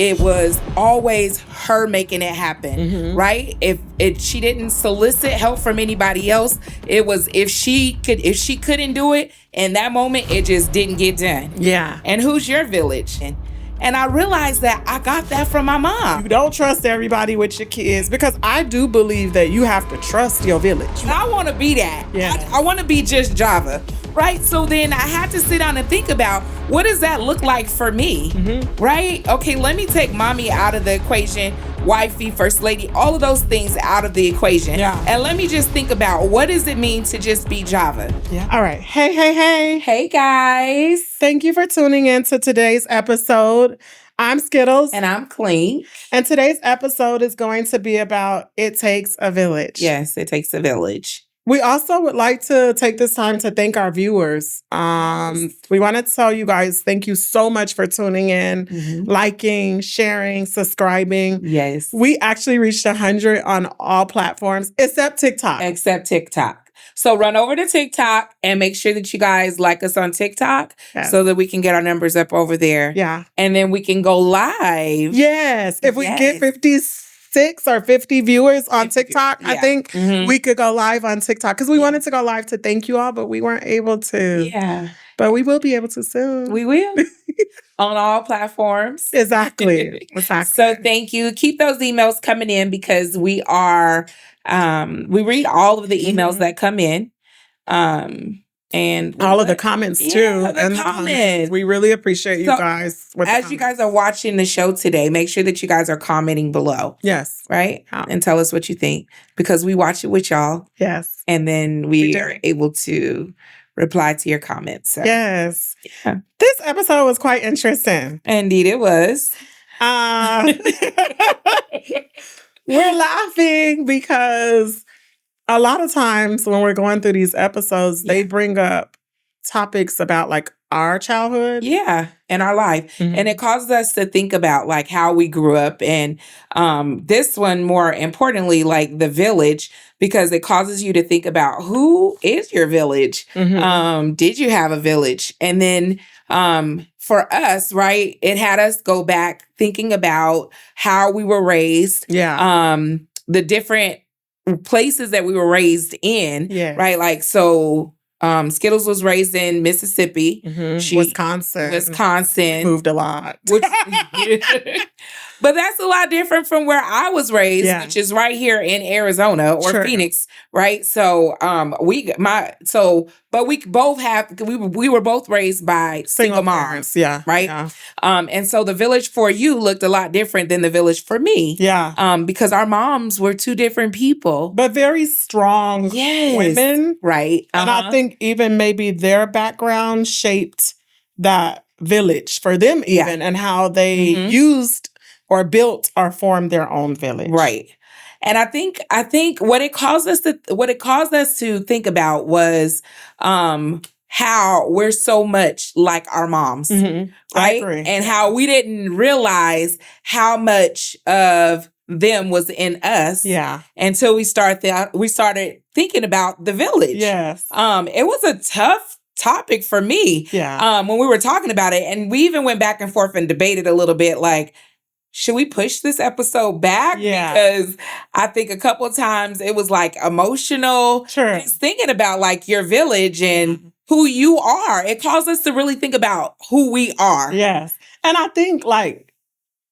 it was always her making it happen, right? If she didn't solicit help from anybody else, it was if she couldn't do it in that moment, it just didn't get done. Yeah. And who's your village? And I realized that I got that from my mom. You don't trust everybody with your kids, because I do believe that you have to trust your village. I want to be that. Yeah. I want to be just Java, right? So then I had to sit down and think about, what does that look like for me, right? Okay, let me take mommy out of the equation, wifey, first lady, all of those things out of the equation. Yeah. And let me just think about, what does it mean to just be Java? Yeah. All right. Hey. Hey, guys. Thank you for tuning in to today's episode. I'm Skittles. And I'm Clink. And today's episode is going to be about It Takes a Village. Yes, it takes a village. We also would like to take this time to thank our viewers. We want to tell you guys, thank you so much for tuning in, liking, sharing, subscribing. Yes. We actually reached 100 on all platforms except TikTok. So run over to TikTok and make sure that you guys like us on TikTok so that we can get our numbers up over there. Yeah. And then we can go live. Yes. If we get 56 or 50 viewers on TikTok, I think we could go live on TikTok, because we wanted to go live to thank you all, but we weren't able to. Yeah. But we will be able to soon. We will. On all platforms. Exactly. So thank you. Keep those emails coming in, because we are, we read all of the emails that come in. And all of the comments too. The comments. We really appreciate you guys. As you guys are watching the show today, make sure that you guys are commenting below. Yes. Right? And tell us what you think, because we watch it with y'all. Yes. And then we are able to reply to your comments. So. Yes. Yeah. This episode was quite interesting. Indeed, it was. We're laughing because a lot of times when we're going through these episodes, they bring up topics about like our childhood. Yeah, and our life. And it causes us to think about like how we grew up. And this one, more importantly, like the village, because it causes you to think about, who is your village? Did you have a village? And then for us, right, it had us go back thinking about how we were raised. Yeah. The different places that we were raised in. Yeah. Right. Like, so Skittles was raised in Mississippi. Wisconsin. Moved a lot. But that's a lot different from where I was raised, which is right here in Arizona or Phoenix, right? So we were both raised by single moms, right? Yeah. And so the village for you looked a lot different than the village for me, because our moms were two different people, but very strong women, right? And I think even maybe their background shaped that village for them, even, and how they used or built or formed their own village. Right. And I think what it caused us to think about was how we're so much like our moms. Right? And how we didn't realize how much of them was in us. Yeah. Until we started thinking about the village. Yes. It was a tough topic for me. Yeah. When we were talking about it. And we even went back and forth and debated a little bit, like, should we push this episode back? Yeah. Because I think a couple of times it was like emotional. Sure. Just thinking about like your village and who you are. It caused us to really think about who we are. Yes. And I think like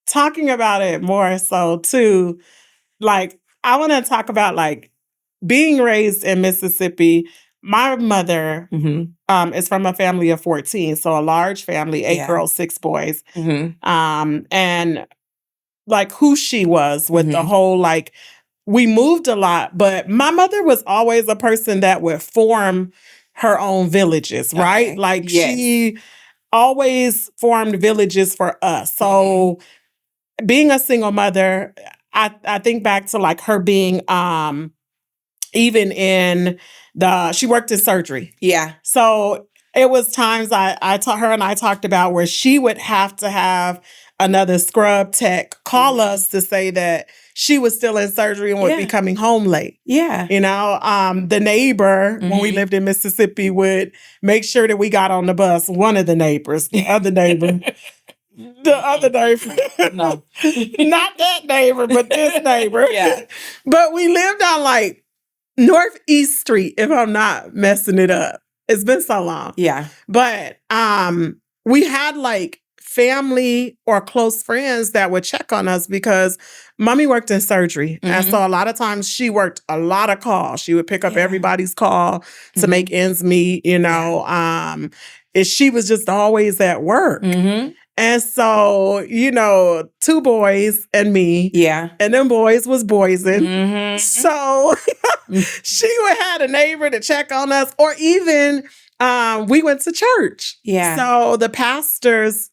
talking about it more so too, like I want to talk about like being raised in Mississippi. My mother is from a family of 14, so a large family, 8 girls, 6 boys. And like who she was with the whole, like, we moved a lot, but my mother was always a person that would form her own villages, right? Okay. Like she always formed villages for us. So being a single mother, I think back to like her being even in she worked in surgery. Yeah. So it was times I taught her and I talked about where she would have to have another scrub tech call us to say that she was still in surgery and would be coming home late. Yeah. You know, the neighbor, when we lived in Mississippi, would make sure that we got on the bus. One of the neighbors, the other neighbor, the other neighbor. No. Not that neighbor, but this neighbor. Yeah. But we lived on like Northeast Street, if I'm not messing it up. It's been so long. Yeah. But we had like family or close friends that would check on us because mommy worked in surgery. And so a lot of times she worked a lot of calls. She would pick up everybody's call to make ends meet, you know. And she was just always at work. And so, you know, 2 boys and me. Yeah. And them boys was boysing. So she would have a neighbor to check on us, or even we went to church. Yeah. So the pastor's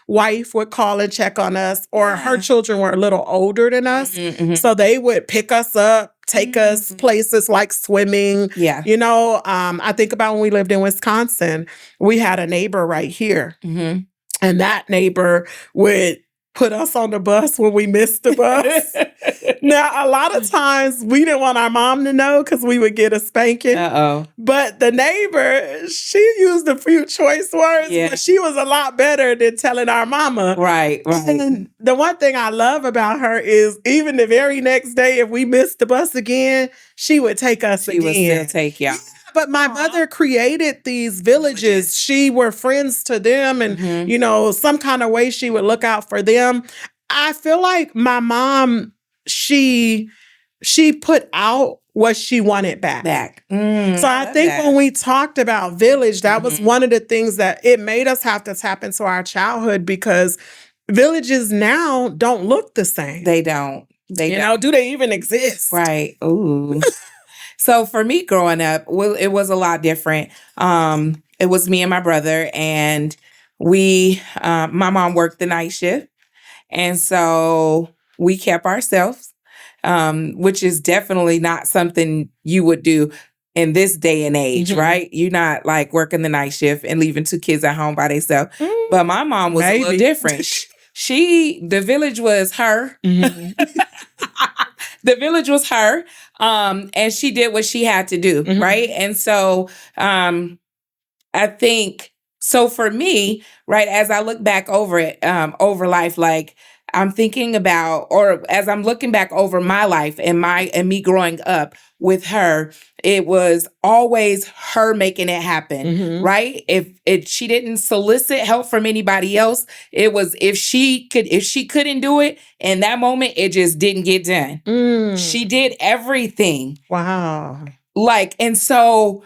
wife would call and check on us, or her children were a little older than us. So they would pick us up, take us places like swimming. Yeah. You know, I think about when we lived in Wisconsin, we had a neighbor right here. And that neighbor would put us on the bus when we missed the bus. Now, a lot of times we didn't want our mom to know because we would get a spanking. But the neighbor, she used a few choice words, but she was a lot better than telling our mama. Right. And the one thing I love about her is even the very next day, if we missed the bus again, she would take us again. She would still take y'all. But my mother created these villages. She were friends to them, and you know, some kind of way she would look out for them. I feel like my mom, she put out what she wanted back. So I think when we talked about village, that was one of the things that it made us have to tap into our childhood, because villages now don't look the same. They don't. You know, do they even exist? Right. Ooh. So for me growing up, well, it was a lot different. It was me and my brother, and my mom worked the night shift. And so we kept ourselves, which is definitely not something you would do in this day and age, right? You're not like working the night shift and leaving 2 kids at home by themselves. But my mom was a little different. The village was her. The village was her. And she did what she had to do, right? And so I think, so for me, right, as I look back over it, over life, like I'm thinking about, or as I'm looking back over my life and me growing up with her, it was always her making it happen, right? If she didn't solicit help from anybody else, it was if she couldn't do it in that moment, it just didn't get done. She did everything. Wow. Like, and so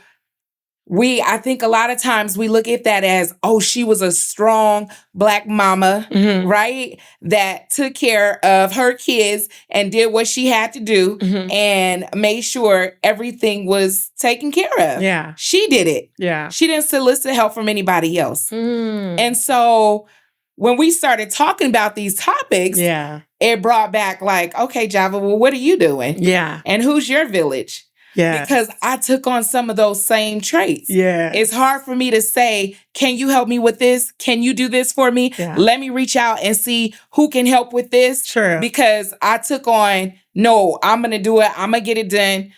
I think a lot of times we look at that as, oh, she was a strong Black mama, right? That took care of her kids and did what she had to do and made sure everything was taken care of. Yeah. She did it. Yeah. She didn't solicit help from anybody else. And so when we started talking about these topics, it brought back like, okay, Java, well, what are you doing? Yeah. And who's your village? Yeah. Because I took on some of those same traits. Yeah. It's hard for me to say, can you help me with this? Can you do this for me? Yeah. Let me reach out and see who can help with this. True. Because I took on, no, I'm going to do it. I'm going to get it done.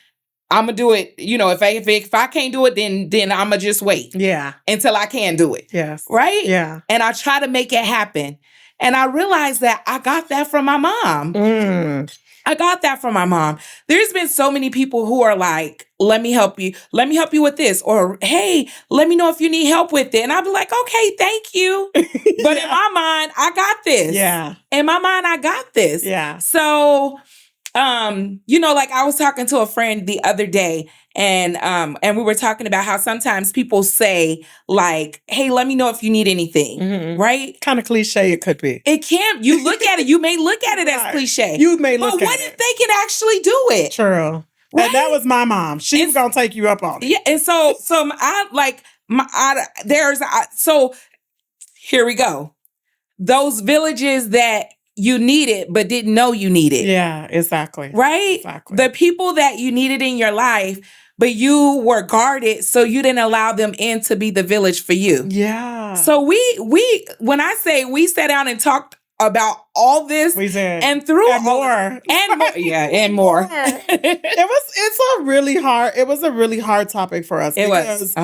I'm going to do it. You know, if I can't do it, then I'm going to just wait. Yeah. Until I can do it. Yes. Right? Yeah. And I try to make it happen. And I realized that I got that from my mom. I got that from my mom. There's been so many people who are like, let me help you. Let me help you with this. Or, hey, let me know if you need help with it. And I'll be like, okay, thank you. But in my mind, I got this. Yeah. In my mind, I got this. Yeah. So, you know, like I was talking to a friend the other day, and we were talking about how sometimes people say like, hey, let me know if you need anything, right? Kind of cliche it could be. It can. You look at it, you may look at it as cliche. You may look at it. But what if they can actually do it? True. Right? And that was my mom. She was going to take you up on it. Yeah. And so so here we go. Those villages that you needed but didn't know you needed. Yeah, exactly. Right? Exactly. The people that you needed in your life, but you were guarded, so you didn't allow them in to be the village for you. Yeah. So we when I say we sat down and talked about all this, we did. And through and more. And more. Yeah, and more. It was a really hard topic for us. It was.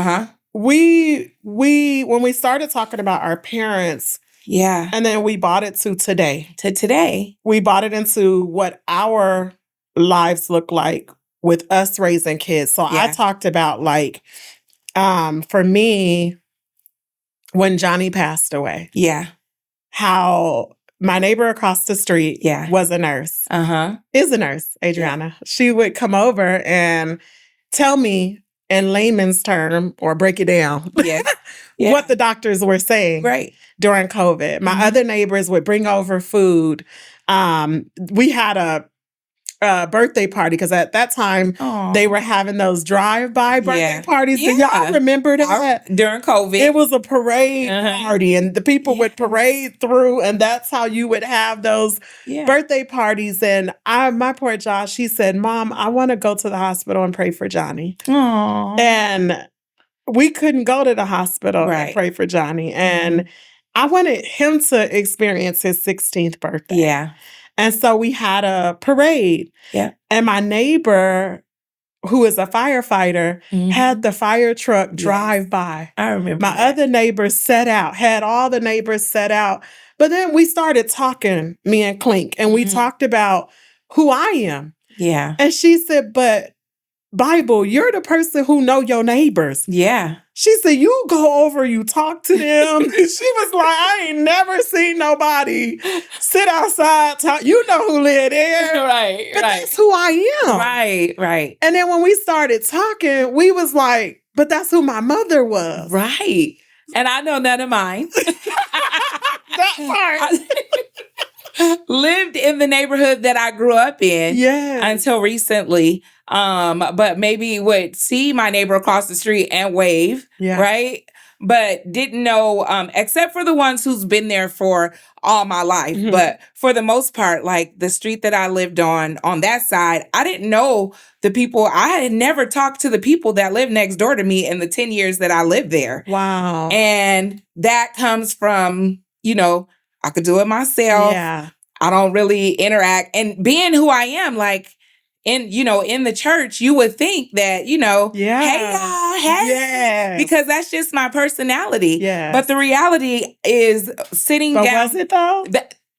We when we started talking about our parents, Yeah. And then we brought it to today. To today. We brought it into what our lives look like with us raising kids. So I Yeah. talked about like, for me, when Johnny passed away, Yeah. how my neighbor across the street Yeah. was a nurse, Uh-huh. is a nurse, Adriana. She would come over and tell me in layman's term or break it down Yeah. Yeah. what the doctors were saying Right. during COVID. My other neighbors would bring over food. We had a birthday party because at that time they were having those drive-by birthday parties. Do y'all remember that? During COVID. It was a parade party and the people would parade through and that's how you would have those birthday parties. And my poor Josh, he said, Mom, I want to go to the hospital and pray for Johnny. Aww. And we couldn't go to the hospital and pray for Johnny. And I wanted him to experience his 16th birthday. Yeah. And so we had a parade. Yeah. And my neighbor, who is a firefighter, had the fire truck drive by. I remember My other neighbors set out, had all the neighbors set out. But then we started talking, me and Clink, and we talked about who I am. Yeah. And she said, but Bible, you're the person who know your neighbors. Yeah. She said, you go over, you talk to them. She was like, I ain't never seen nobody sit outside, talk. You know who live there. Right, but that's who I am. Right, right. And then when we started talking, we was like, but that's who my mother was. Right. And I know none of mine. That part. Lived in the neighborhood that I grew up in until recently. But maybe would see my neighbor across the street and wave, right? But didn't know, except for the ones who's been there for all my life. But for the most part, like the street that I lived on that side, I didn't know the people. I had never talked to the people that lived next door to me in the 10 years that I lived there. Wow. And that comes from, I could do it myself. Yeah. I don't really interact. And being who I am, like, in the church, you would think that, hey y'all, hey, because that's just my personality. Yeah. But the reality is sitting down. Was it though?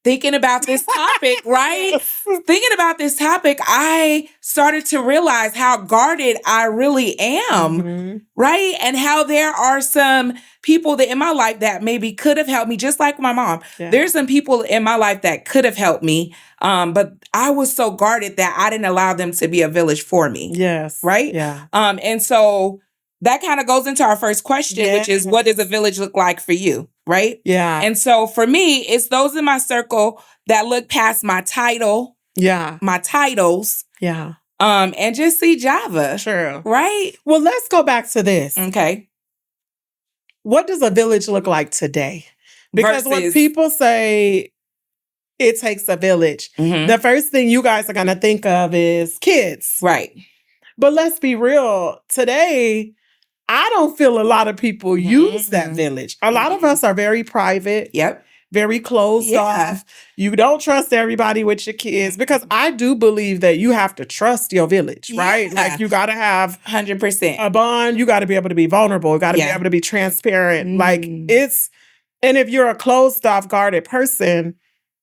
Thinking about this topic, right? Thinking about this topic, I started to realize how guarded I really am, right? And how there are some people that in my life that maybe could have helped me, just like my mom. Yeah. There's some people in my life that could have helped me, but I was so guarded that I didn't allow them to be a village for me. Yes. Right? Yeah. And so that kind of goes into our first question, which is, what does a village look like for you? Right? Yeah. And so for me, it's those in my circle that look past my title. Yeah. My titles. Yeah. And just see Java. True. Right? Well, let's go back to this. Okay. What does a village look like today? Because when people say it takes a village, the first thing you guys are going to think of is kids. Right. But let's be real. Today, I don't feel a lot of people use that village. A lot of us are very private. Yep. Very closed off. You don't trust everybody with your kids because I do believe that you have to trust your village, right? Like you got to have 100% a bond. You got to be able to be vulnerable. You got to be able to be transparent. Like and if you're a closed off, guarded person,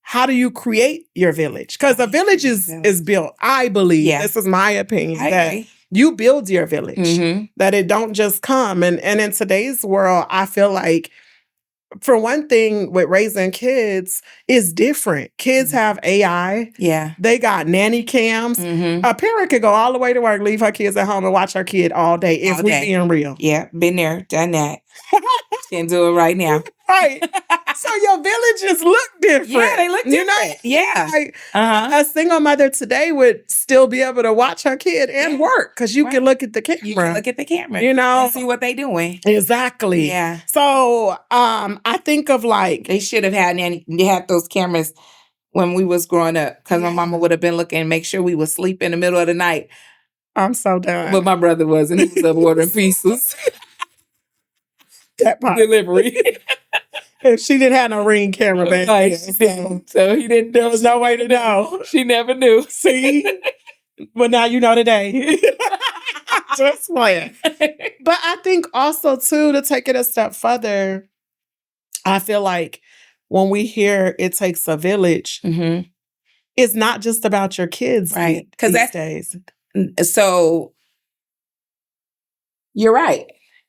how do you create your village? Because a village is built. I believe, this is my opinion, that you build your village, that it don't just come. And in today's world, I feel like, for one thing, with raising kids is different. Kids have AI. Yeah. They got nanny cams. A parent could go all the way to work, leave her kids at home and watch her kid all day if we being real. Yeah, been there, done that. Can't do it right now. Right. So your villages look different. Yeah, they look different. Like, a single mother today would still be able to watch her kid and work because you can look at the camera. You can look at the camera. And see what they doing. Exactly. Yeah. So I think of like... They should have had those cameras when we was growing up because my mama would have been looking and make sure we would sleep in the middle of the night. I'm so done. But my brother wasn't. He was up ordering pieces. That part. Delivery. If she didn't have no Ring camera back then. So he didn't. There was no way to know. She never knew. See? Well, now you know today. Just playing. But I think also, too, to take it a step further, I feel like when we hear it takes a village, it's not just about your kids, right? Because these days. So you're right.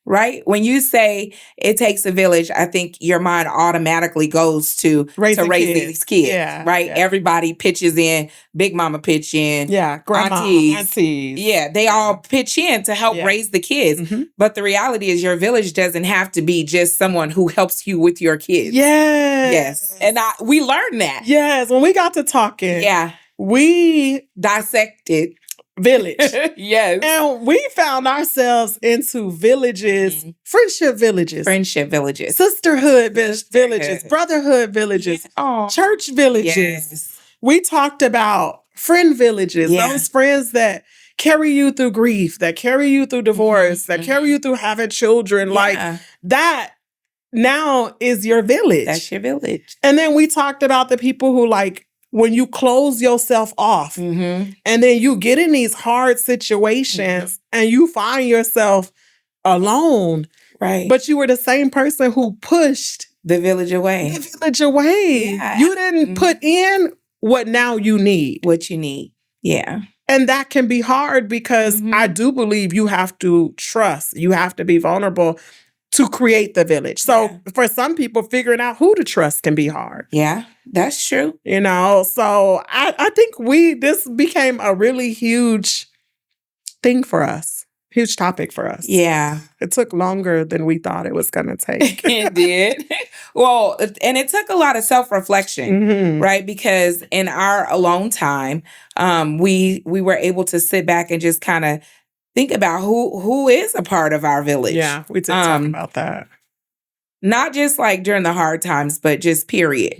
Right? When you say it takes a village, I think your mind automatically goes to raise these kids. Yeah, right? yeah. Everybody pitches in, Big Mama pitch in. Yeah, grandma, aunties. Yeah, they all pitch in to help raise the kids. But the reality is your village doesn't have to be just someone who helps you with your kids. Yes. And we learned that. Yes, when we got to talking. Yeah. We dissected village. Yes. And we found ourselves into villages, friendship villages, sisterhood villages, brotherhood villages, church villages. Yes. We talked about friend villages, those friends that carry you through grief, that carry you through divorce, that carry you through having children. Like that now is your village. That's your village. And then we talked about the people who, like, when you close yourself off and then you get in these hard situations and you find yourself alone. Right. But you were the same person who pushed the village away. Yeah. You didn't put in what now you need. What you need. Yeah. And that can be hard because I do believe you have to trust. You have to be vulnerable to create the village. So for some people, figuring out who to trust can be hard. Yeah, that's true. You know, so I think this became a really huge thing for us. Huge topic for us. Yeah. It took longer than we thought it was going to take. It did. Well, and it took a lot of self-reflection, right? Because in our alone time, we were able to sit back and just kind of think about who is a part of our village. Yeah, we did talk about that. Not just like during the hard times, but just period,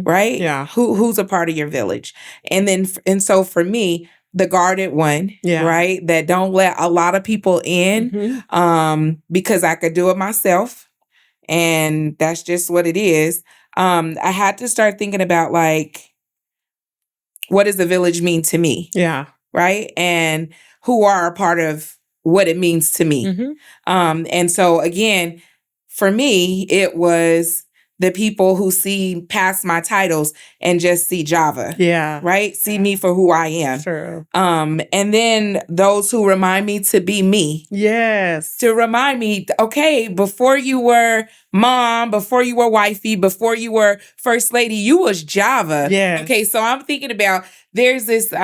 right? Yeah. Who's a part of your village? And so for me, the guarded one, right? That don't let a lot of people in because I could do it myself. And that's just what it is. I had to start thinking about, like, what does the village mean to me? Yeah. Right? And who are a part of what it means to me. And so again, for me, it was the people who see past my titles and just see Java. Yeah. Right? See me for who I am. True. And then those who remind me to be me. Yes. To remind me, okay, before you were mom, before you were wifey, before you were first lady, you was Java. Yeah. Okay, so I'm thinking about, there's this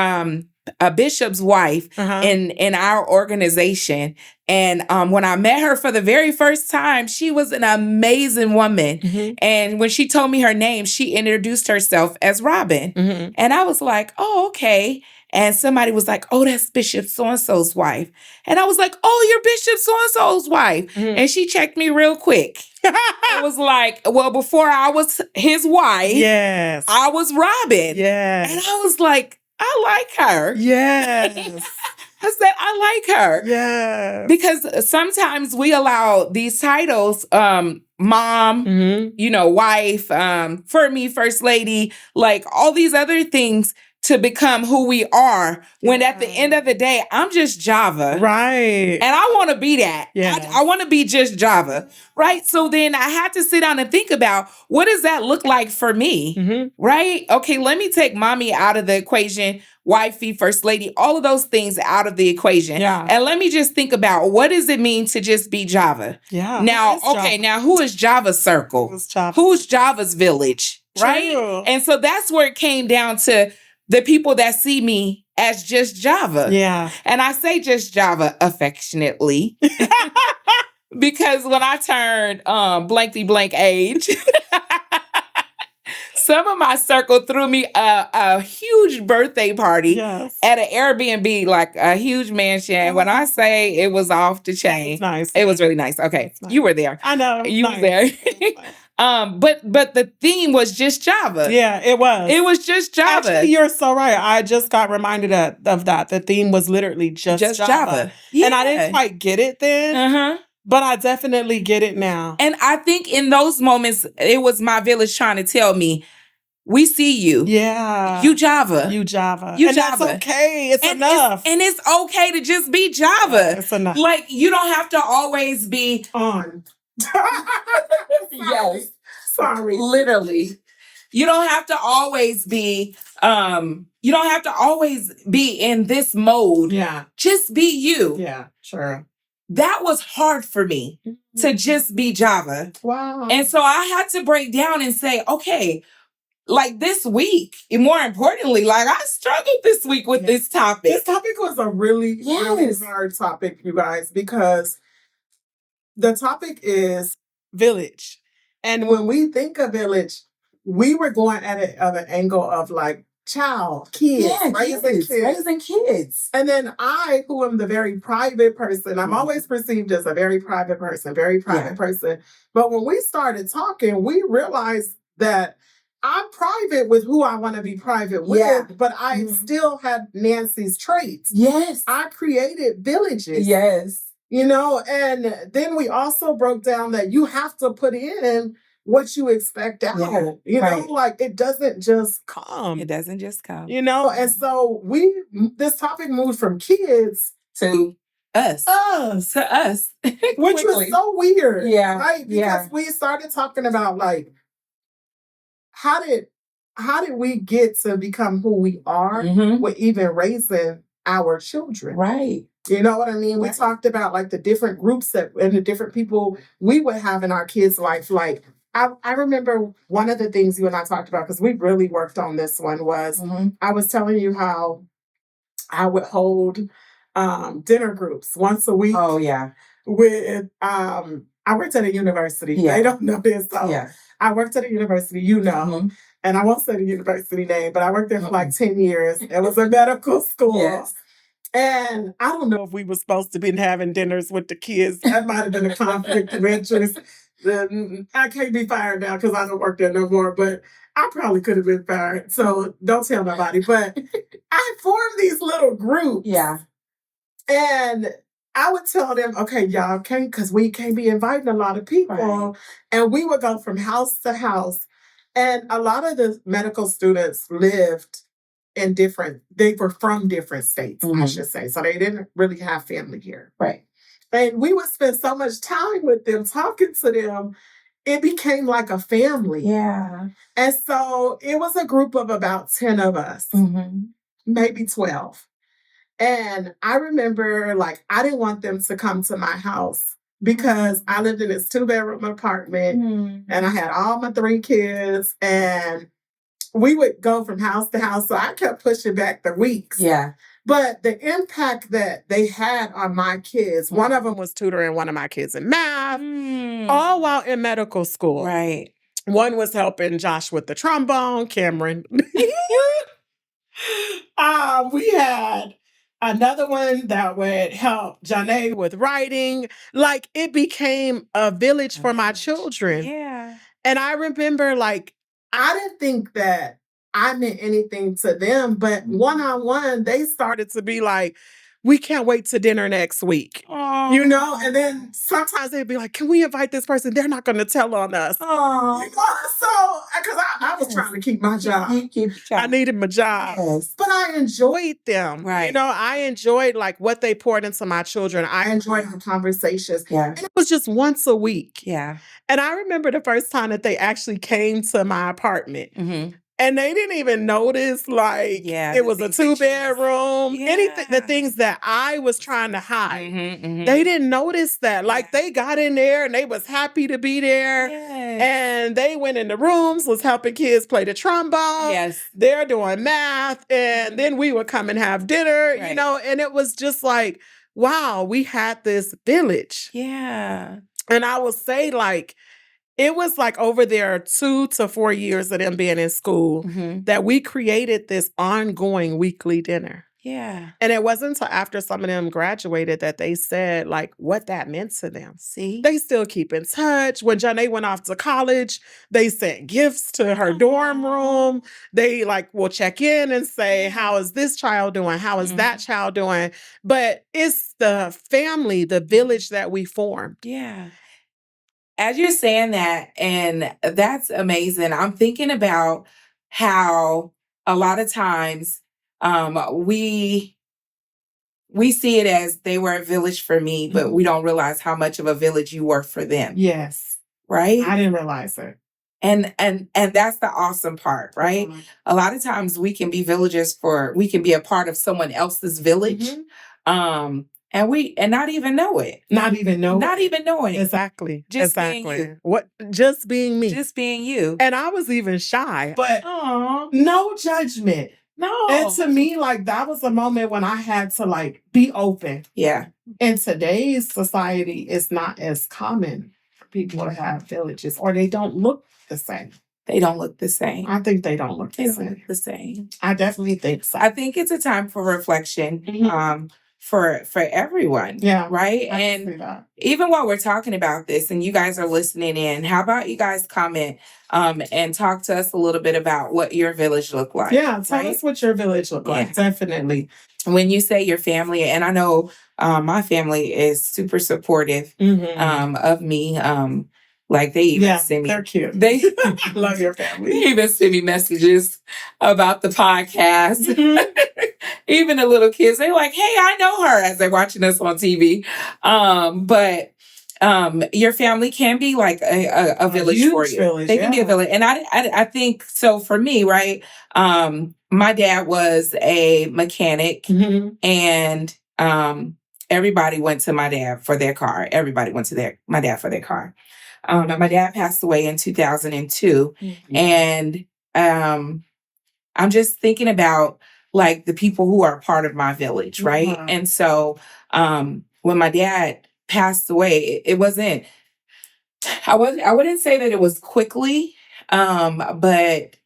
a bishop's wife in our organization. And when I met her for the very first time, she was an amazing woman. And when she told me her name, she introduced herself as Robin. And I was like, oh, okay. And somebody was like, oh, that's Bishop so-and-so's wife. And I was like, oh, you're Bishop so-and-so's wife. And she checked me real quick. I was like, well, before I was his wife, I was Robin. And I was like, I like her. Yes. I said, I like her. Yeah. Because sometimes we allow these titles, mom, wife, for me, first lady, like all these other things to become who we are, when at the end of the day, I'm just Java. Right. And I want to be that. I want to be just Java. Right. So then I had to sit down and think about, what does that look like for me? Right. Okay, let me take mommy out of the equation, wifey, first lady, all of those things out of the equation. And let me just think about, what does it mean to just be Java? Now, okay, now who is Java's circle? Who's Java's village? Right. And so that's where it came down to the people that see me as just Java. And I say just Java affectionately because when I turned blankly blank age, some of my circle threw me a huge birthday party at an Airbnb, like a huge mansion. When I say it was off the chain, it was really nice. Okay, you were there. I know. You were there. But the theme was just Java. Yeah, it was. It was just Java. Actually, you're so right. I just got reminded of that. The theme was literally just Java. Yeah. And I didn't quite get it then. But I definitely get it now. And I think in those moments, it was my village trying to tell me, we see you. Yeah. You Java. You Java. You and Java. That's okay. It's enough. And it's okay to just be Java. Yeah, it's enough. Like, you don't have to always be on. Yes. Sorry. Literally. You don't have to always be in this mode. Yeah. Just be you. Yeah, sure. That was hard for me to just be Java. Wow. And so I had to break down and say, okay, like this week, and more importantly, like I struggled this week with this topic. This topic was a really hard topic, you guys, because the topic is village. And when we think of village, we were going at it of an angle of like kids, raising kids. And then I, who am the very private person, I'm always perceived as a very private person. But when we started talking, we realized that I'm private with who I want to be private with, but I still had Nancy's traits. Yes. I created villages. Yes. You know, and then we also broke down that you have to put in what you expect out. Yeah, you know, like it doesn't just come. It doesn't just come. You know, and so this topic moved from kids to us. Which was so weird. Yeah. Right? Because we started talking about like how did we get to become who we are with even raising our children? Right. You know what I mean? We talked about like the different groups and the different people we would have in our kids' life. Like I remember one of the things you and I talked about, because we really worked on this one, was I was telling you how I would hold dinner groups once a week. Oh yeah. With I worked at a university. Yeah. They don't know this. So I worked at a university, you know. And I won't say the university name, but I worked there for like 10 years. It was a medical school. Yes. And I don't know if we were supposed to be having dinners with the kids. That might have been a conflict of interest. I can't be fired now because I don't work there no more, but I probably could have been fired. So don't tell nobody. But I formed these little groups. Yeah. And I would tell them, okay, y'all can't, because we can't be inviting a lot of people. Right. And we would go from house to house. And a lot of the medical students lived they were from different states, I should say. So they didn't really have family here. Right. And we would spend so much time with them, talking to them. It became like a family. Yeah. And so it was a group of about 10 of us, maybe 12. And I remember, like, I didn't want them to come to my house because I lived in this 2-bedroom apartment and I had all my 3 kids, and we would go from house to house. So I kept pushing back the weeks. Yeah. But the impact that they had on my kids, one of them was tutoring one of my kids in math, all while in medical school. Right. One was helping Josh with the trombone, Cameron. We had another one that would help Janae with writing. Like, it became a village for my children. Yeah. And I remember, like, I didn't think that I meant anything to them, but one-on-one, they started to be like, we can't wait to dinner next week. Aww. You know? And then sometimes they'd be like, can we invite this person? They're not going to tell on us. Aww. You know? So, because I was trying to keep my job. I needed my job. Yes. But I enjoyed them. Right. You know, I enjoyed like what they poured into my children. I enjoyed the conversations. Yeah. And it was just once a week. Yeah. And I remember the first time that they actually came to my apartment. And they didn't even notice, like, it was a 2-bedroom, anything, the things that I was trying to hide. They didn't notice that. Like, they got in there and they was happy to be there. Yes. And they went in the rooms, was helping kids play the trombone. Yes. They're doing math. And then we would come and have dinner, you know, and it was just like, wow, we had this village. Yeah. And I will say, like, it was like over their 2 to 4 years of them being in school that we created this ongoing weekly dinner. Yeah. And it wasn't until after some of them graduated that they said, like, what that meant to them. See? They still keep in touch. When Janae went off to college, they sent gifts to her dorm room. They, like, will check in and say, how is this child doing? How is that child doing? But it's the family, the village that we formed. Yeah. As you're saying that, and that's amazing, I'm thinking about how a lot of times we see it as they were a village for me, but we don't realize how much of a village you were for them. Yes. Right? I didn't realize it. And that's the awesome part, right? Mm-hmm. A lot of times we can be we can be a part of someone else's village. Mm-hmm. And not even know it. Not even know Not even knowing. Exactly. Just exactly. being you. What just being me. Just being you. And I was even shy. But Aww. no judgment. No. And to me, like, that was a moment when I had to, like, be open. Yeah. In today's society, it's not as common for people to have villages, or they don't look the same. They don't look the same. I think they don't look the same. I definitely think so. I think it's a time for reflection. Mm-hmm. For everyone. Yeah. Right? And even while we're talking about this and you guys are listening in, how about you guys comment and talk to us a little bit about what your village looked like? Yeah, tell us what your village looked like. Definitely. When you say your family, and I know my family is super supportive of me. Like they even send me. They're cute. They love your family. They even send me messages about the podcast. Mm-hmm. Even the little kids, they're like, "Hey, I know her," as they're watching us on TV. But your family can be like a village for you. Village, they can be a village, and I think so. For me, right? My dad was a mechanic, and everybody went to my dad for their car. Everybody went to my dad for their car. And my dad passed away in 2002. Mm-hmm. And I'm just thinking about like the people who are part of my village, right? Mm-hmm. And so when my dad passed away, it wasn't, I wouldn't say that it was quickly, but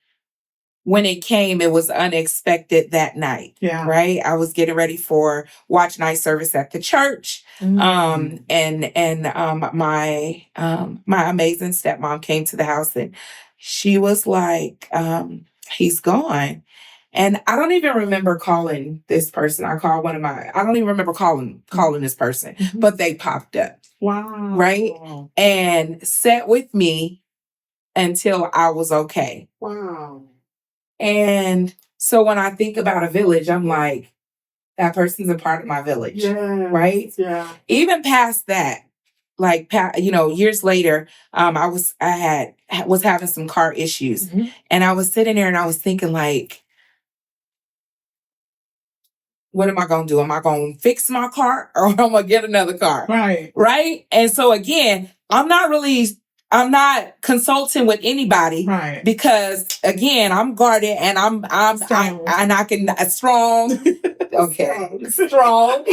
when it came, it was unexpected that night. Yeah. Right. I was getting ready for watch night service at the church. Mm-hmm. And my amazing stepmom came to the house and she was like, he's gone. And I don't even remember calling this person. I don't even remember calling this person, mm-hmm. but they popped up. Wow. Right. And sat with me until I was okay. Wow. And so when I think about a village, I'm like, that person's a part of my village. Yeah. Right? Yeah. Even past that, like, years later, I was having some car issues. Mm-hmm. And I was sitting there and I was thinking like, what am I going to do? Am I going to fix my car or am I going to get another car? Right. Right? And so again, I'm not consulting with anybody, right? Because again, I'm guarded and I can strong. Okay, strong.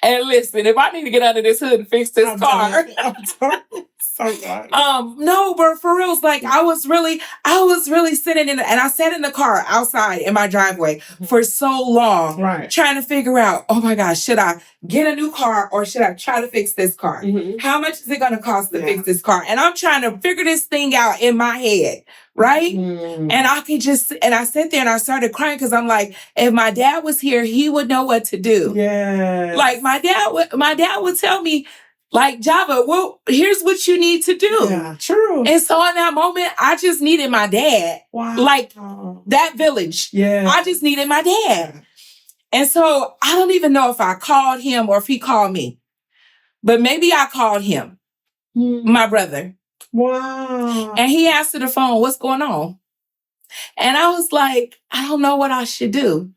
And listen, if I need to get under this hood and fix this car, no, but for real, it's like I was really sitting and I sat in the car outside in my driveway for so long, right, trying to figure out, oh my gosh, should I get a new car or should I try to fix this car? Mm-hmm. How much is it going to cost to fix this car? And I'm trying to figure this thing out in my head. Right. And I sat there and I started crying because I'm like, if my dad was here, he would know what to do. Yeah. Like my dad would tell me, like, Java, well, here's what you need to do. Yeah, true. And so in that moment, I just needed my dad. Wow. Like that village. Yeah. I just needed my dad. And so I don't even know if I called him or if he called me. But maybe I called him, my brother. Wow. And he answered the phone, what's going on? And I was like, I don't know what I should do.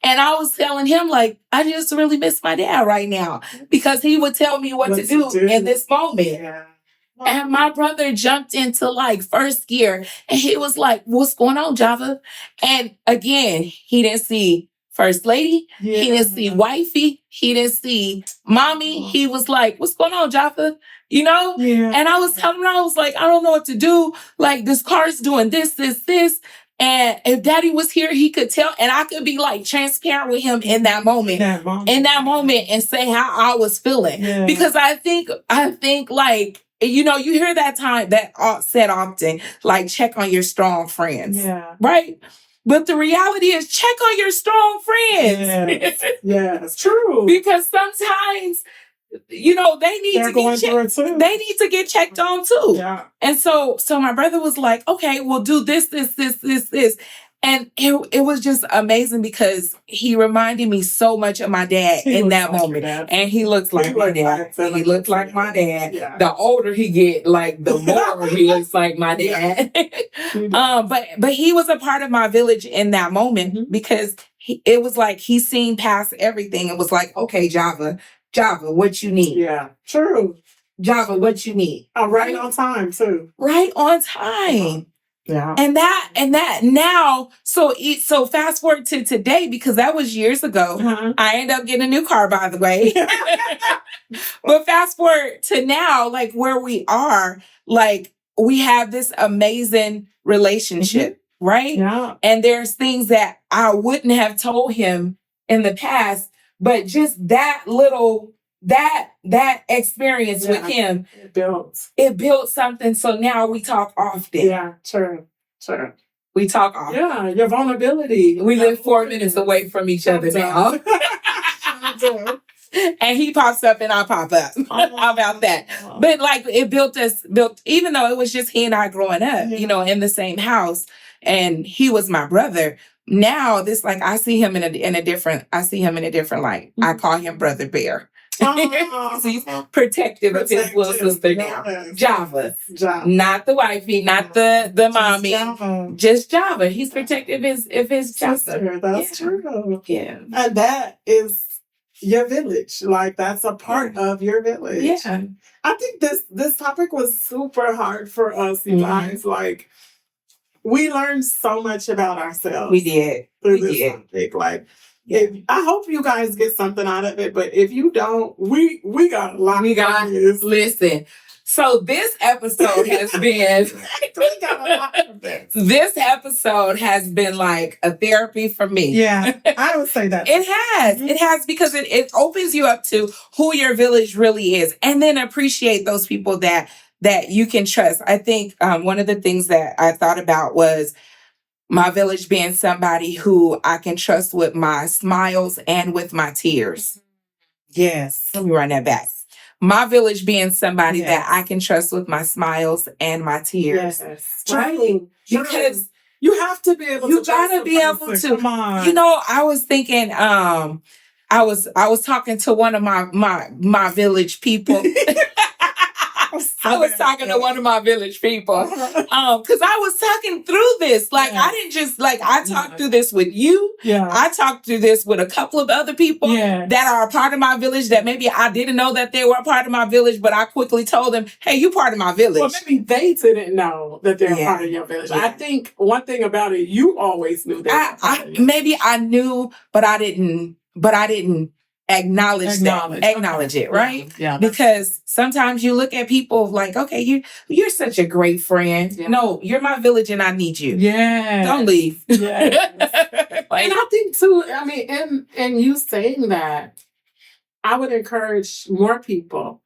And I was telling him, like, I just really miss my dad right now because he would tell me what to do in this moment. Yeah. Wow. And my brother jumped into like first gear and he was like, what's going on, Java? And again, he didn't see First Lady. Yeah. He didn't see Wifey. He didn't see Mommy. He was like, what's going on, Java? You know? Yeah. And I was telling him, I was like, I don't know what to do. Like, this car's doing this. And if Daddy was here, he could tell. And I could be like transparent with him in that moment. And say how I was feeling. Yeah. Because I think like, you know, you hear that said often, like, check on your strong friends. Yeah. Right? But the reality is, check on your strong friends. Yeah, it's true. Because sometimes, you know, they need to get checked on too. Yeah. And so my brother was like, okay, we'll do this. And it was just amazing because he reminded me so much of my dad in that moment. And he looks like my dad. He looked like my dad. Yeah. The older he get, like the more he looks like my dad. But he was a part of my village in that moment because it was like he seen past everything. It was like, okay, Java, what you need? Yeah, true. Java, what you need? Right on time too. Right on time. Yeah. And that now, so fast forward to today, because that was years ago. I ended up getting a new car, by the way. But fast forward to now, like where we are, like we have this amazing relationship, right? Yeah. And there's things that I wouldn't have told him in the past, but just that little that experience with him, it built something. So now we talk often. Yeah, true. We talk often. Yeah, your vulnerability. We live 4 minutes away from each other now. And he pops up and I pop up. How about that? But like it built, even though it was just he and I growing up, in the same house, and he was my brother. Now this, like, I see him in a different light. I call him Brother Bear. He's protective of his little sister now. Java. Not the wifey, not the mommy. Java. Just Java. He's protective of his sister. That's true. Yeah. And that is your village. Like that's a part of your village. Yeah. I think this topic was super hard for us, you guys. Like we learned so much about ourselves. We did. Through this topic. Like I hope you guys get something out of it, but if you don't, we got a lot. Listen. So this episode has been this episode has been like a therapy for me. Yeah, I would say that. It has. It has, because it opens you up to who your village really is, and then appreciate those people that you can trust. I think one of the things that I thought about was my village being somebody who I can trust with my smiles and with my tears. Yes. Let me run that back. My village being somebody that I can trust with my smiles and my tears. Yes. Right? Because you have to be able to. You gotta be able to. Come on. I was thinking, I was talking to one of my village people. I was talking to one of my village people because I was talking through this. Like, I didn't just, like, I talked through this with you. Yeah. I talked through this with a couple of other people that are a part of my village that maybe I didn't know that they were a part of my village, but I quickly told them, hey, you part of my village. Well, maybe they didn't know that they're a part of your village. Yeah. I think one thing about it, you always knew that. Maybe I knew, but I didn't acknowledge it, right? Yeah. Because sometimes you look at people like, okay, you're such a great friend. Yeah. No, you're my village and I need you. Yeah. Don't leave. Yes. And I think too, I mean, in you saying that, I would encourage more people.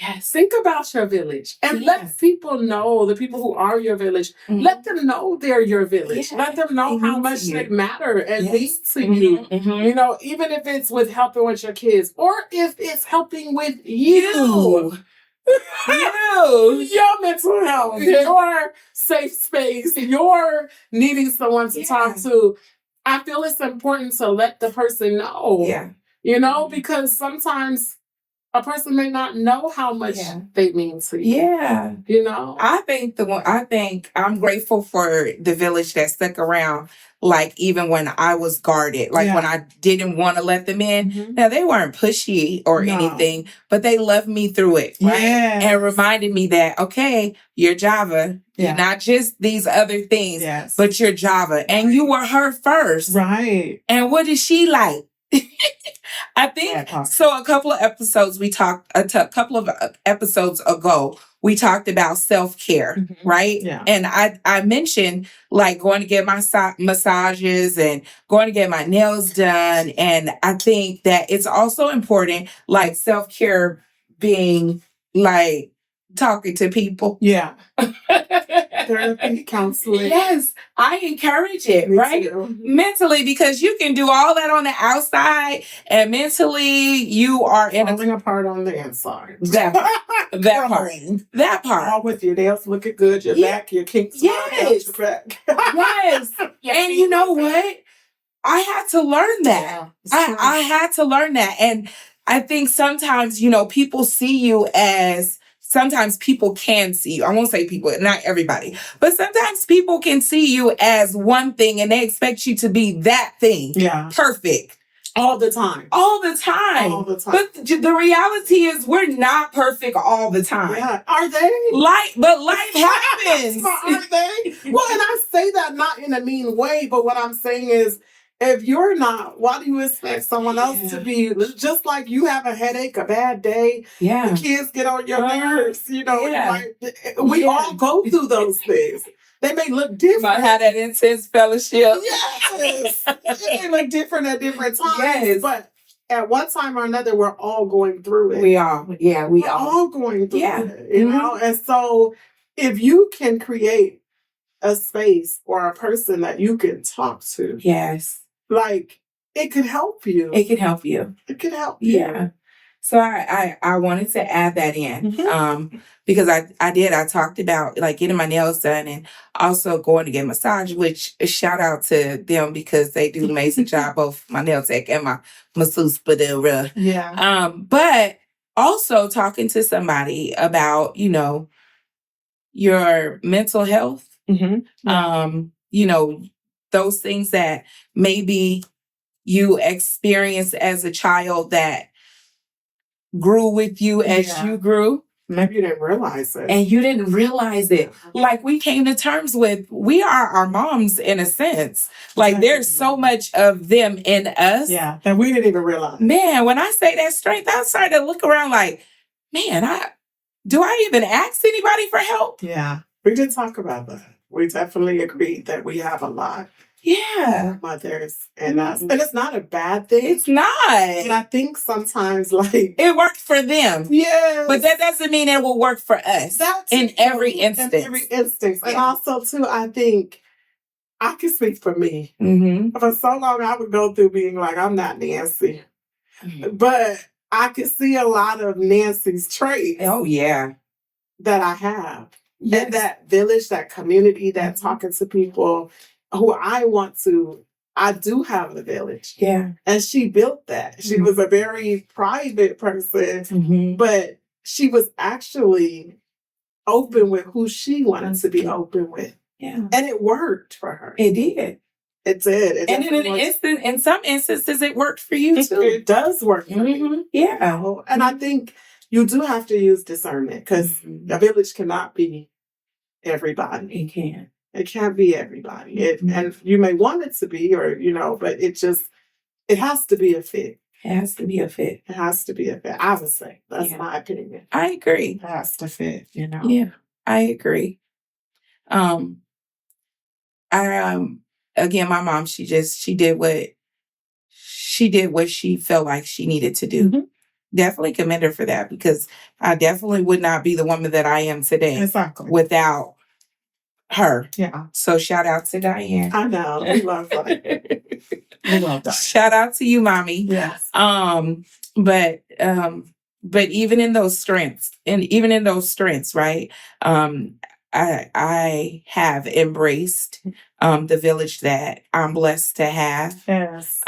Yes. Think about your village and let people know, the people who are your village, let them know they're your village. Yes. Let them know how much they matter and mean to you. Even if it's with helping with your kids or if it's helping with you. Your mental health, your safe space, your needing someone to talk to. I feel it's important to let the person know. Yeah. Because sometimes a person may not know how much they mean to you. Yeah. I think I'm grateful for the village that stuck around, like even when I was guarded, like when I didn't want to let them in. Now, they weren't pushy or anything, but they loved me through it. Right? Yes. And reminded me that, okay, you're Java. You're not just these other things, but you're Java. And you were her first. Right. And what is she like? I think so. A couple of episodes ago, we talked about self-care, right? Yeah. And I mentioned like going to get my massages and going to get my nails done. And I think that it's also important, like self-care being like talking to people. Yeah. therapy, counseling. Yes, I encourage it, Me right? too. Mentally, because you can do all that on the outside, and mentally you are falling apart on the inside. That part. That part. All with your nails looking good, your back, your kinks. Yes. Your back. Yes. And you know what? I had to learn that. I had to learn that. And I think sometimes, people see you as, sometimes people can see you. I won't say people, not everybody, but sometimes people can see you as one thing and they expect you to be that thing. Yeah. Perfect. All the time. All the time. All the time. But the reality is we're not perfect all the time. Yeah. Are they? But life happens. Are they? Well, and I say that not in a mean way, but what I'm saying is, if you're not, why do you expect someone else to be? Just like you have a headache, a bad day, the kids get on your nerves, we all go through those things. They may look different. Might have that intense fellowship. Yes. They look different at different times. Yes. But at one time or another, we're all going through it. We are. Yeah, we're all going through it. You know? And so if you can create a space or a person that you can talk to. Yes. Like, it could help you. It could help you. It could help you. Yeah. So I wanted to add that in because I talked about like getting my nails done and also going to get a massage, which shout out to them because they do an amazing job, both my nail tech and my masseuse. Yeah. But also talking to somebody about, your mental health, those things that maybe you experienced as a child that grew with you as you grew. Maybe you didn't realize it. And you didn't realize it. Like we came to terms with, we are our moms in a sense. Like there's so much of them in us. Yeah, that we didn't even realize. Man, when I say that strength, I started to look around like, man, do I even ask anybody for help? Yeah, we did talk about that. We definitely agreed that we have a lot. Yeah. Mothers and us. And it's not a bad thing. It's not. And I think sometimes it worked for them. Yeah. But that doesn't mean it will work for us. That's in every instance. In every instance. And also too, I think I can speak for me. For so long I would go through being like, I'm not Nancy. But I could see a lot of Nancy's traits. Oh yeah. That I have. Yes. And that village, that community, that talking to people who I do have a village. Yeah. And she built that. She was a very private person, but she was actually open with who she wanted to be open with. Yeah. And it worked for her. It did. It did. And in some instances, it worked for you too. It does work for me. Yeah. And I think you do have to use discernment because a village cannot be everybody. It can't. It can't be everybody. And you may want it to be, but it has to be a fit. It has to be a fit. It has to be a fit. I would say. That's my opinion. I agree. It has to fit, Yeah, I agree. Again, my mom, she did what she felt like she needed to do. Definitely commend her for that because I definitely would not be the woman that I am today without her. Yeah. So shout out to Diane. I know. We love Diane. We love Diane. Shout out to you, mommy. Yes. But even in those strengths, right? I have embraced the village that I'm blessed to have. Yes.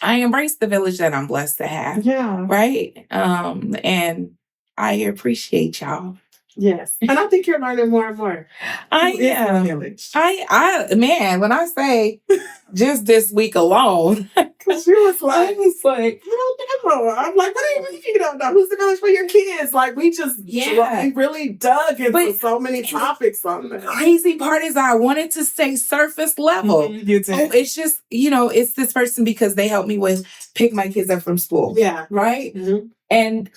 I embrace the village that I'm blessed to have. Yeah. Right? And I appreciate y'all. Yes. And I think you're learning more and more. I am. Man, when I say just this week alone. Because you was like, I don't know. I'm like, what do you mean you don't know? Who's the village for your kids? Like, we just we really dug into so many topics on this. The crazy part is I wanted to stay surface level. You did. Oh, it's just, it's this person because they helped me with pick my kids up from school. Yeah. Right? And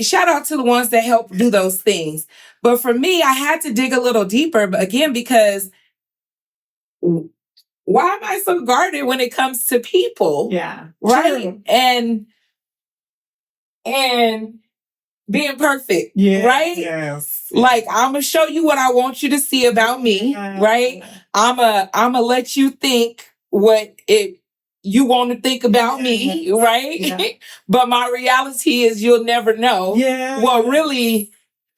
shout out to the ones that help do those things. But for me, I had to dig a little deeper, but again, because why am I so guarded when it comes to people? Yeah. Right? True. And being perfect. Yeah. Right? Yes. Like, I'm going to show you what I want you to see about me, right? I'm a let you think what you want to think about me, right? Yeah. But my reality is you'll never know what really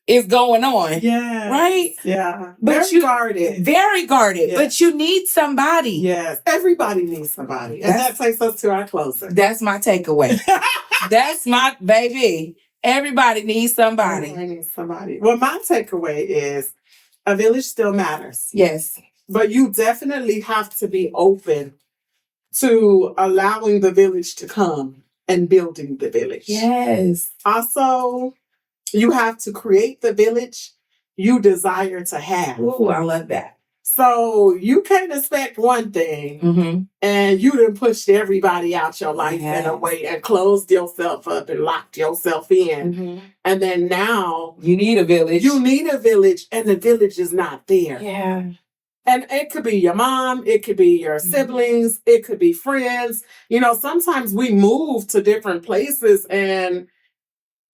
is going on. Yeah. Right? Yeah. But very guarded. Very guarded. Yes. But you need somebody. Yes. Everybody needs somebody. And that takes us to our closing. That's my takeaway. That's my baby. Everybody needs somebody. Everybody needs somebody. Well, my takeaway is a village still matters. Yes. But you definitely have to be open to allowing the village to come and building the village. Yes. Also, you have to create the village you desire to have. Ooh, I love that. So you can't expect one thing and you done pushed everybody out your life in a way and closed yourself up and locked yourself in. And then now you need a village. You need a village and the village is not there. Yeah. And it could be your mom, it could be your siblings, it could be friends. You know, sometimes we move to different places and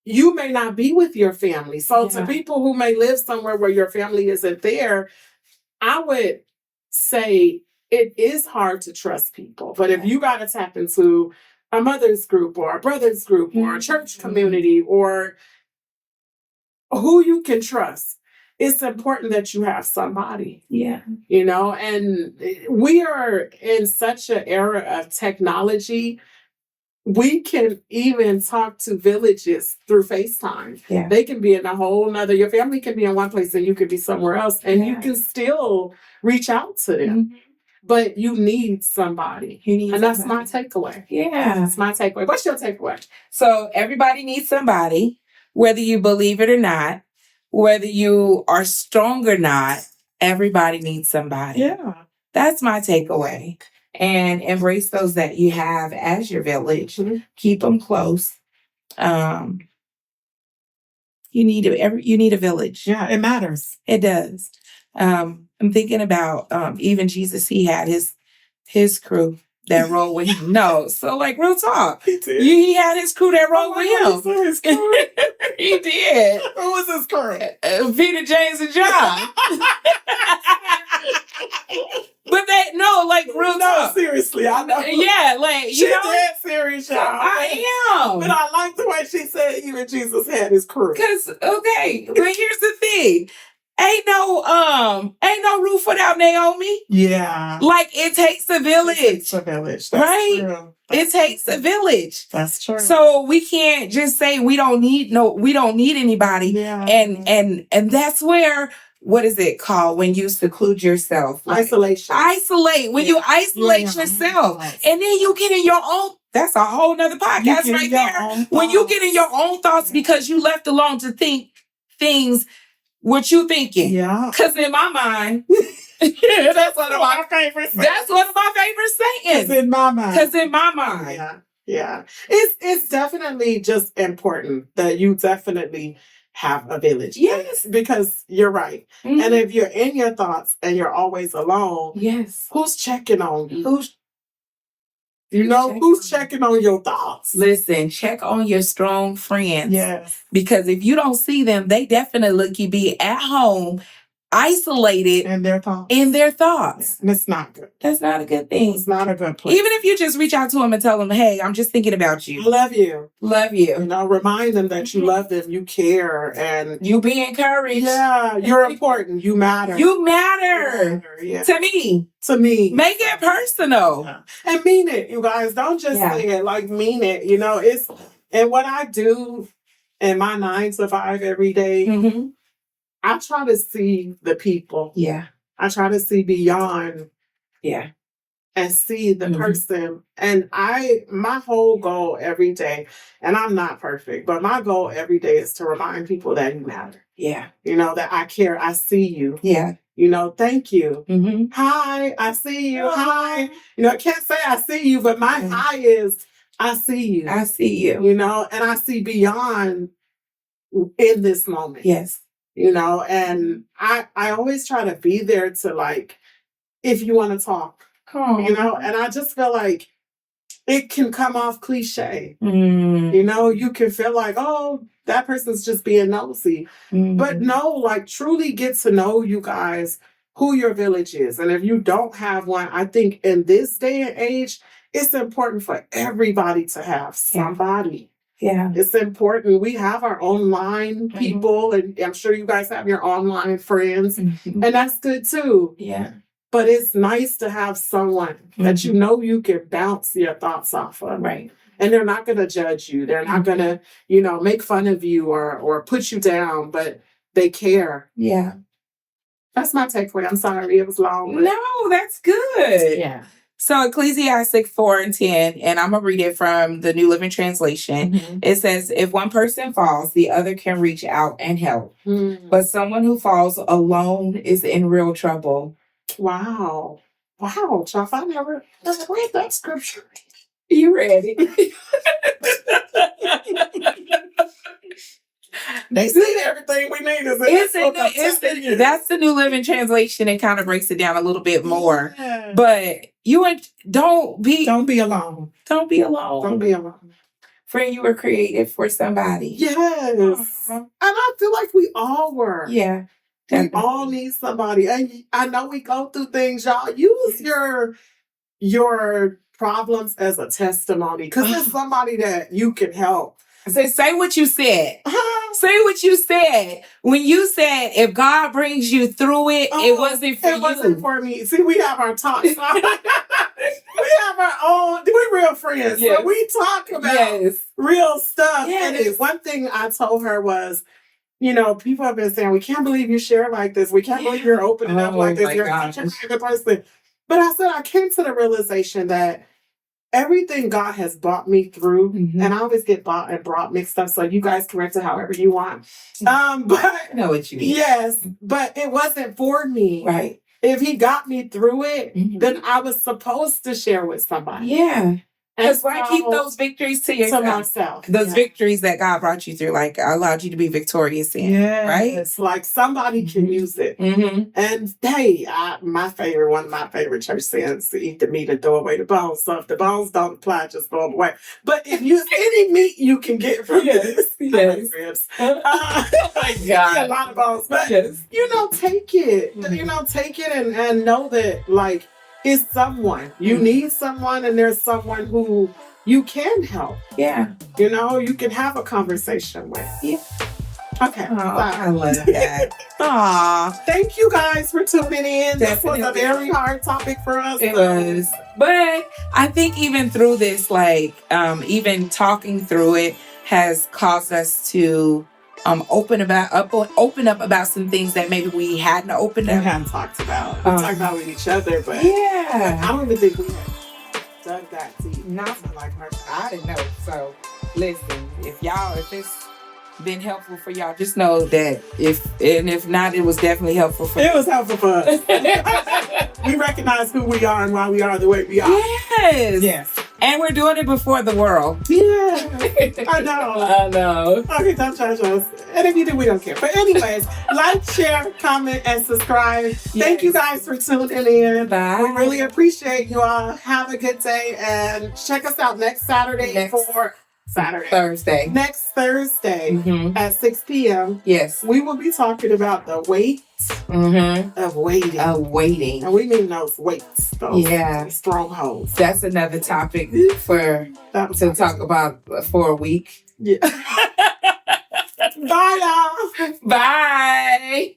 you may not be with your family. So to people who may live somewhere where your family isn't there, I would say it is hard to trust people. But if you got to tap into a mother's group or a brother's group or a church community or who you can trust, it's important that you have somebody. Yeah. You know, and we are in such an era of technology. We can even talk to villages through FaceTime. Yeah. They can be in a whole nother, your family can be in one place and you could be somewhere else and you can still reach out to them. But you need somebody. That's my takeaway. Yeah. That's my takeaway. What's your takeaway? So everybody needs somebody, whether you believe it or not, whether you are strong or not, everybody needs somebody. Yeah. That's my takeaway. And embrace those that you have as your village. Keep them close. You need a village. Yeah, it matters. It does. I'm thinking about even Jesus. He had his crew that rolled with him. No, so like real talk. He had his crew that rolled with him. His crew. He did. Who was his crew? Peter, James, and John. But real talk. Seriously, I know. Yeah, like, she's dead serious, y'all. I am. But I like the way she said even Jesus had his crew. Because, okay, but here's the thing. Ain't no roof without Naomi. Yeah. Like, it takes a village. It takes a village. That's right? True. It takes a village. That's true. So we can't just say we don't need anybody. Yeah. And that's where, what is it called when you seclude yourself? Like, isolation. When you isolate yourself. And then you get in your own, that's a whole nother podcast right there. When you get in your own thoughts because you left alone to think things what you thinking. Yeah. Because in my mind, that's one of my favorite sayings. That's one of my favorite sayings. Because in my mind. Yeah. Yeah. It's definitely just important that you definitely have a village. Yes. Because you're right. And if you're in your thoughts and you're always alone, yes, who's checking on you? Who's checking on your thoughts? Listen, check on your strong friends. Yes. Because if you don't see them, they definitely could be at home, isolated in their thoughts. Yeah. And it's not good. That's not a good thing. It's not a good place. Even if you just reach out to them and tell them, hey, I'm just thinking about you. I love you. Love you. Remind them that you love them, you care, and you be encouraged. Yeah, you're important. You matter. You matter. Yeah. To me. Make it personal. Yeah. And mean it, you guys. Don't just say it, like mean it. And what I do in my 9 to 5 every day, I try to see the people. Yeah. I try to see beyond. Yeah. And see the person. And my whole goal every day, and I'm not perfect, but my goal every day is to remind people that you matter. Yeah. That I care. I see you. Yeah. Thank you. Hi, I see you. Hi. I can't say I see you, but my hi is I see you. I see you. And I see beyond in this moment. Yes. And I always try to be there to, like, if you want to talk, and I just feel like it can come off cliche. Mm. You know, you can feel like, oh, that person's just being nosy. But no, like truly get to know you guys, who your village is. And if you don't have one, I think in this day and age, it's important for everybody to have somebody. Yeah. It's important. We have our online people, and I'm sure you guys have your online friends, and that's good too. Yeah. But it's nice to have someone that you know you can bounce your thoughts off of. Right. And they're not going to judge you. They're not going to, you know, make fun of you or put you down, but they care. Yeah. That's my takeaway. I'm sorry it was long. No, that's good. Yeah. So Ecclesiastic 4:10, and I'm going to read it from the New Living Translation. It says, if one person falls, the other can reach out and help. But someone who falls alone is in real trouble. Wow. Wow, Chuff, I never read that scripture. You ready? They said everything we need is that's the New Living Translation and kind of breaks it down a little bit more. But don't be alone. Don't be alone. Don't be alone. Friend, you were created for somebody. Yes. And I feel like we all were. Yeah. We all need somebody. And I know we go through things, y'all. Use your problems as a testimony, because there's somebody that you can help. Say what you said. Say what you said. When you said, if God brings you through it, it wasn't for you. It wasn't for me. See, we have our talks. We have our own. We're real friends. Yes. So we talk about real stuff. Yes. And one thing I told her was, you know, people have been saying, we can't believe you share like this. We can't believe you're opening up like this. You're such a good person. But I said, I came to the realization that everything God has brought me through, and I always get bought and brought mixed up, so you guys correct it however you want. But I know what you mean. Yes, but it wasn't for me. Right. If he got me through it, then I was supposed to share with somebody. Yeah. Because why keep those victories to yourself? To myself. Those victories that God brought you through, like, allowed you to be victorious in. Right? It's like somebody can use it. And hey, one of my favorite church sayings, eat the meat and throw away the bones. So if the bones don't apply, just throw them away. But if you any meat you can get from this, ribs. Oh my God. A lot of bones. But you know, take it. You know, take it and know that, like, it's someone. You need someone, and there's someone who you can help. Yeah. You know, you can have a conversation with. Yeah. Okay. Oh, I love that. Aw. Thank you guys for tuning in. Definitely. This was a very hard topic for us. It was. But I think even through this, like, even talking through it has caused us to open up about some things that maybe we hadn't opened up. We hadn't talked about. We talked about with each other, but yeah, I don't even think we had dug that deep. Not like her. I didn't know. So listen, if it's been helpful for y'all, just know that if not, it was definitely helpful for It was helpful for us. We recognize who we are and why we are the way we are. Yes. And we're doing it before the world. Yeah. I know. Okay, don't judge us. And if you do, we don't care. But anyways, like, share, comment, and subscribe. Thank you guys for tuning in. Bye. We really appreciate you all. Have a good day. And check us out next Thursday. Next Thursday at 6 p.m. Yes. We will be talking about the weight of waiting. And we mean those weights, those strongholds. That's another topic to talk about for a week. Yeah. Bye, y'all. Bye.